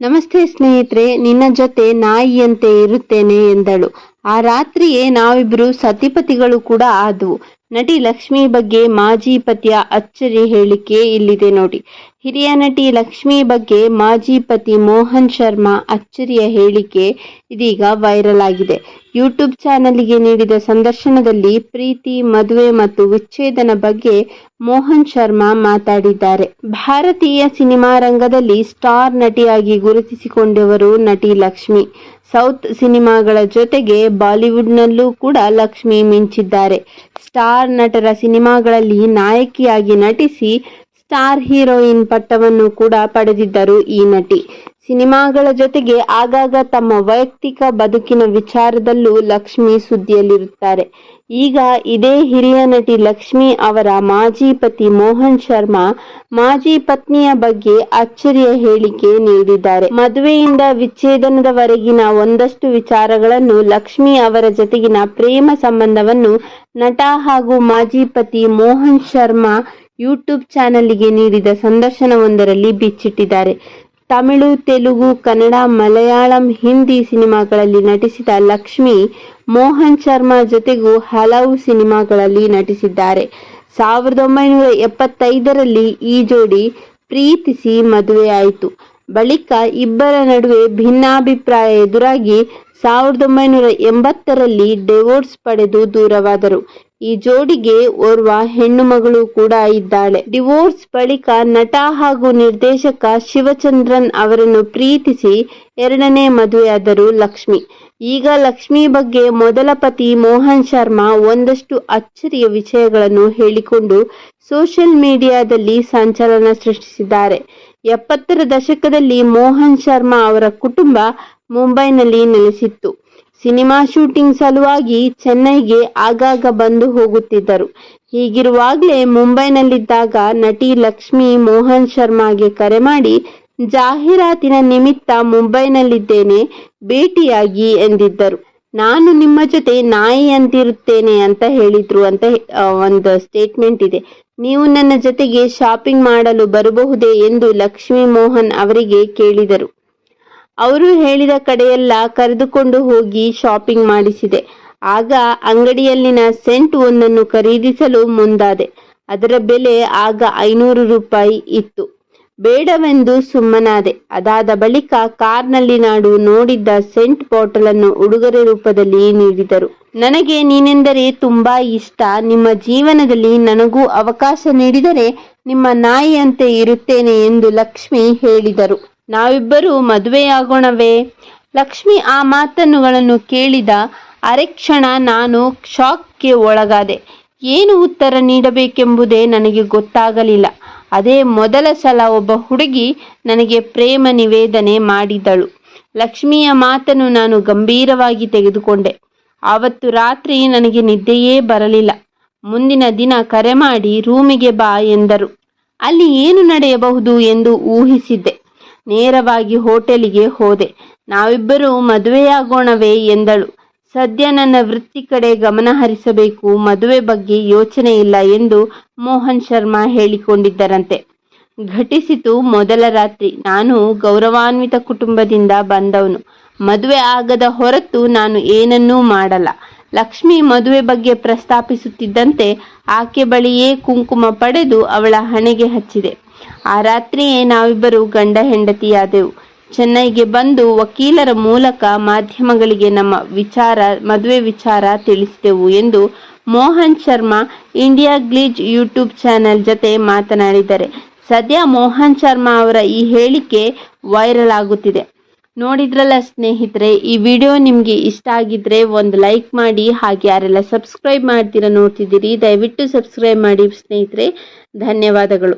ನಮಸ್ತೆ ಸ್ನೇಹಿತರೆ, ನಿನ್ನ ಜೊತೆ ನಾಯಿಯಂತೆ ಇರುತ್ತೇನೆ ಎಂದಳು. ಆ ರಾತ್ರಿಯೇ ನಾವಿಬ್ರು ಸತಿಪತಿಗಳು ಕೂಡ ಆದವು. ನಟಿ ಲಕ್ಷ್ಮಿ ಬಗ್ಗೆ ಮಾಜಿ ಪತಿಯ ಅಚ್ಚರಿ ಹೇಳಿಕೆ ಇಲ್ಲಿದೆ ನೋಡಿ. ಹಿರಿಯ ನಟಿ ಲಕ್ಷ್ಮಿ ಬಗ್ಗೆ ಮಾಜಿ ಪತಿ ಮೋಹನ್ ಶರ್ಮಾ ಅಚ್ಚರಿಯ ಹೇಳಿಕೆ ಇದೀಗ ವೈರಲ್ ಆಗಿದೆ. ಯೂಟ್ಯೂಬ್ ಚಾನಲ್ಗೆ ನೀಡಿದ ಸಂದರ್ಶನದಲ್ಲಿ ಪ್ರೀತಿ, ಮದುವೆ ಮತ್ತು ವಿಚ್ಛೇದನ ಬಗ್ಗೆ ಮೋಹನ್ ಶರ್ಮಾ ಮಾತಾಡಿದ್ದಾರೆ. ಭಾರತೀಯ ಸಿನಿಮಾ ರಂಗದಲ್ಲಿ ಸ್ಟಾರ್ ನಟಿಯಾಗಿ ಗುರುತಿಸಿಕೊಂಡವರು ನಟಿ ಲಕ್ಷ್ಮಿ. ಸೌತ್ ಸಿನಿಮಾಗಳ ಜೊತೆಗೆ ಬಾಲಿವುಡ್ನಲ್ಲೂ ಕೂಡ ಲಕ್ಷ್ಮಿ ಮಿಂಚಿದ್ದಾರೆ. ಸ್ಟಾರ್ ನಟರ ಸಿನಿಮಾಗಳಲ್ಲಿ ನಾಯಕಿಯಾಗಿ ನಟಿಸಿ ಸ್ಟಾರ್ ಹೀರೋಯಿನ್ ಪಟ್ಟವನ್ನು ಕೂಡ ಪಡೆದಿದ್ದರು ಈ ನಟಿ. ಸಿನಿಮಾಗಳ ಜೊತೆಗೆ ಆಗಾಗ ತಮ್ಮ ವೈಯಕ್ತಿಕ ಬದುಕಿನ ವಿಚಾರದಲ್ಲೂ ಲಕ್ಷ್ಮಿ ಸುದ್ದಿಯಲ್ಲಿರುತ್ತಾರೆ. ಈಗ ಇದೇ ಹಿರಿಯ ನಟಿ ಲಕ್ಷ್ಮಿ ಅವರ ಮಾಜಿ ಪತಿ ಮೋಹನ್ ಶರ್ಮಾ ಮಾಜಿ ಪತ್ನಿಯ ಬಗ್ಗೆ ಅಚ್ಚರಿಯ ಹೇಳಿಕೆ ನೀಡಿದ್ದಾರೆ. ಮದುವೆಯಿಂದ ವಿಚ್ಛೇದನದವರೆಗಿನ ಒಂದಷ್ಟು ವಿಚಾರಗಳನ್ನು, ಲಕ್ಷ್ಮಿ ಅವರ ಜತೆಗಿನ ಪ್ರೇಮ ಸಂಬಂಧವನ್ನು ನಟ ಹಾಗೂ ಮಾಜಿ ಪತಿ ಮೋಹನ್ ಶರ್ಮಾ ಯೂಟ್ಯೂಬ್ ಚಾನಲ್ಗೆ ನೀಡಿದ ಸಂದರ್ಶನವೊಂದರಲ್ಲಿ ಬಿಚ್ಚಿಟ್ಟಿದ್ದಾರೆ. ತಮಿಳು, ತೆಲುಗು, ಕನ್ನಡ, ಮಲಯಾಳಂ, ಹಿಂದಿ ಸಿನಿಮಾಗಳಲ್ಲಿ ನಟಿಸಿದ ಲಕ್ಷ್ಮಿ ಮೋಹನ್ ಶರ್ಮಾ ಜೊತೆಗೂ ಹಲವು ಸಿನಿಮಾಗಳಲ್ಲಿ ನಟಿಸಿದ್ದಾರೆ. 1975ರಲ್ಲಿ ಈ ಜೋಡಿ ಪ್ರೀತಿಸಿ ಮದುವೆಯಾಯಿತು. ಬಳಿಕ ಇಬ್ಬರ ನಡುವೆ ಭಿನ್ನಾಭಿಪ್ರಾಯ ಎದುರಾಗಿ 1980ರಲ್ಲಿ ಡಿವೋರ್ಸ್ ಪಡೆದು ದೂರವಾದರು. ಈ ಜೋಡಿಗೆ ಓರ್ವ ಹೆಣ್ಣು ಮಗಳು ಕೂಡ ಇದ್ದಾಳೆ. ಡಿವೋರ್ಸ್ ಬಳಿಕ ನಟ ಹಾಗೂ ನಿರ್ದೇಶಕ ಶಿವಚಂದ್ರನ್ ಅವರನ್ನು ಪ್ರೀತಿಸಿ ಎರಡನೇ ಮದುವೆಯಾದರು ಲಕ್ಷ್ಮಿ. ಈಗ ಲಕ್ಷ್ಮಿ ಬಗ್ಗೆ ಮೊದಲ ಪತಿ ಮೋಹನ್ ಶರ್ಮಾ ಒಂದಷ್ಟು ಅಚ್ಚರಿಯ ವಿಷಯಗಳನ್ನು ಹೇಳಿಕೊಂಡು ಸೋಷಿಯಲ್ ಮೀಡಿಯಾದಲ್ಲಿ ಸಂಚಲನ ಸೃಷ್ಟಿಸಿದ್ದಾರೆ. 70ರ ದಶಕದಲ್ಲಿ ಮೋಹನ್ ಶರ್ಮಾ ಅವರ ಕುಟುಂಬ ಮುಂಬೈನಲ್ಲಿ ನೆಲೆಸಿತ್ತು. ಸಿನಿಮಾ ಶೂಟಿಂಗ್ ಸಲುವಾಗಿ ಚೆನ್ನೈಗೆ ಆಗಾಗ ಬಂದು ಹೋಗುತ್ತಿದ್ದರು. ಹೀಗಿರುವಾಗಲೇ ಮುಂಬೈನಲ್ಲಿದ್ದಾಗ ನಟಿ ಲಕ್ಷ್ಮಿ ಮೋಹನ್ ಶರ್ಮಾಗೆ ಕರೆ ಮಾಡಿ ಜಾಹೀರಾತಿನ ನಿಮಿತ್ತ ಮುಂಬೈನಲ್ಲಿದ್ದೇನೆ, ಭೇಟಿಯಾಗಿ ಎಂದಿದ್ದರು. ನಾನು ನಿಮ್ಮ ಜೊತೆ ನಾಯಿಯಂತಿರುತ್ತೇನೆ ಅಂತ ಹೇಳಿದ್ರು ಅಂತ ಒಂದು ಸ್ಟೇಟ್ಮೆಂಟ್ ಇದೆ. ನೀವು ನನ್ನ ಜೊತೆಗೆ ಶಾಪಿಂಗ್ ಮಾಡಲು ಬರಬಹುದೇ ಎಂದು ಲಕ್ಷ್ಮಿ ಮೋಹನ್ ಅವರಿಗೆ ಕೇಳಿದರು. ಅವರು ಹೇಳಿದ ಕಡೆಯೆಲ್ಲ ಕರೆದುಕೊಂಡು ಹೋಗಿ ಶಾಪಿಂಗ್ ಮಾಡಿಸಿದೆ. ಆಗ ಅಂಗಡಿಯಲ್ಲಿನ ಸೆಂಟ್ ಒಂದನ್ನು ಖರೀದಿಸಲು ಮುಂದಾದೆ. ಅದರ ಬೆಲೆ ಆಗ 500 ರೂಪಾಯಿ ಇತ್ತು. ಬೇಡವೆಂದು ಸುಮ್ಮನಾದೆ. ಅದಾದ ಬಳಿಕ ಕಾರ್ನಲ್ಲಿ ನಾಡು ನೋಡಿದ್ದ ಸೆಂಟ್ ಬಾಟಲ್ ಅನ್ನು ಉಡುಗೊರೆ ರೂಪದಲ್ಲಿ ನೀಡಿದರು. ನನಗೆ ನೀನೆಂದರೆ ತುಂಬಾ ಇಷ್ಟ. ನಿಮ್ಮ ಜೀವನದಲ್ಲಿ ನನಗೂ ಅವಕಾಶ ನೀಡಿದರೆ ನಿಮ್ಮ ನಾಯಿಯಂತೆ ಇರುತ್ತೇನೆ ಎಂದು ಲಕ್ಷ್ಮಿ ಹೇಳಿದರು. ನಾವಿಬ್ಬರು ಮದುವೆಯಾಗೋಣವೇ? ಲಕ್ಷ್ಮಿ ಆ ಮಾತನ್ನುಗಳನ್ನು ಕೇಳಿದ ಅರೆಕ್ಷಣ ನಾನು ಶಾಕ್ಗೆ ಒಳಗಾದೆ. ಏನು ಉತ್ತರ ನೀಡಬೇಕೆಂಬುದೇ ನನಗೆ ಗೊತ್ತಾಗಲಿಲ್ಲ. ಅದೇ ಮೊದಲ ಸಲ ಒಬ್ಬ ಹುಡುಗಿ ನನಗೆ ಪ್ರೇಮ ನಿವೇದನೆ ಮಾಡಿದಳು. ಲಕ್ಷ್ಮಿಯ ಮಾತನ್ನು ನಾನು ಗಂಭೀರವಾಗಿ ತೆಗೆದುಕೊಂಡೆ. ಆವತ್ತು ರಾತ್ರಿ ನನಗೆ ನಿದ್ದೆಯೇ ಬರಲಿಲ್ಲ. ಮುಂದಿನ ದಿನ ಕರೆ ಮಾಡಿ ರೂಮಿಗೆ ಬಾ ಎಂದರು. ಅಲ್ಲಿ ಏನು ನಡೆಯಬಹುದು ಎಂದು ಊಹಿಸಿದ್ದೆ. ನೇರವಾಗಿ ಹೋಟೆಲಿಗೆ ಹೋದೆ. ನಾವಿಬ್ಬರು ಮದುವೆಯಾಗೋಣವೇ ಎಂದಳು. ಸದ್ಯ ನನ್ನ ವೃತ್ತಿ ಕಡೆ ಗಮನ ಹರಿಸಬೇಕು, ಮದುವೆ ಬಗ್ಗೆ ಯೋಚನೆ ಇಲ್ಲ ಎಂದು ಮೋಹನ್ ಶರ್ಮಾ ಹೇಳಿಕೊಂಡಿದ್ದರಂತೆ. ಘಟಿಸಿತು ಮೊದಲ ರಾತ್ರಿ. ನಾನು ಗೌರವಾನ್ವಿತ ಕುಟುಂಬದಿಂದ ಬಂದವನು. ಮದುವೆ ಆಗದ ಹೊರತು ನಾನು ಏನನ್ನೂ ಮಾಡಲ್ಲ. ಲಕ್ಷ್ಮಿ ಮದುವೆ ಬಗ್ಗೆ ಪ್ರಸ್ತಾಪಿಸುತ್ತಿದ್ದಂತೆ ಆಕೆ ಬಳಿಯೇ ಕುಂಕುಮ ಪಡೆದು ಅವಳ ಹಣೆಗೆ ಹಚ್ಚಿದೆ. ಆ ರಾತ್ರಿಯೇ ನಾವಿಬ್ಬರು ಗಂಡ ಹೆಂಡತಿಯಾದೆವು. ಚೆನ್ನೈಗೆ ಬಂದು ವಕೀಲರ ಮೂಲಕ ಮಾಧ್ಯಮಗಳಿಗೆ ನಮ್ಮ ಮದುವೆ ವಿಚಾರ ತಿಳಿಸಿದೆವು ಎಂದು Mohan Sharma India glitz YouTube channel ಜೊತೆ ಮಾತನಾಡಿದ್ದಾರೆ. ಸದ್ಯ ಮೋಹನ್ ಶರ್ಮಾ ಅವರ ಈ ಹೇಳಿಕೆ ವೈರಲ್ ಆಗುತ್ತಿದೆ. ನೋಡಿದ್ರಲ್ಲ ಸ್ನೇಹಿತರೆ, ಈ ವಿಡಿಯೋ ನಿಮಗೆ ಇಷ್ಟ ಆಗಿದ್ರೆ ಒಂದು ಲೈಕ್ ಮಾಡಿ. ಹಾಗೆ ಯಾರೆಲ್ಲ ಸಬ್ಸ್ಕ್ರೈಬ್ ಮಾಡ್ತೀರಾ ನೋಡ್ತಿದ್ದೀರಿ, ದಯವಿಟ್ಟು ಸಬ್ಸ್ಕ್ರೈಬ್ ಮಾಡಿ ಸ್ನೇಹಿತರೆ. ಧನ್ಯವಾದಗಳು.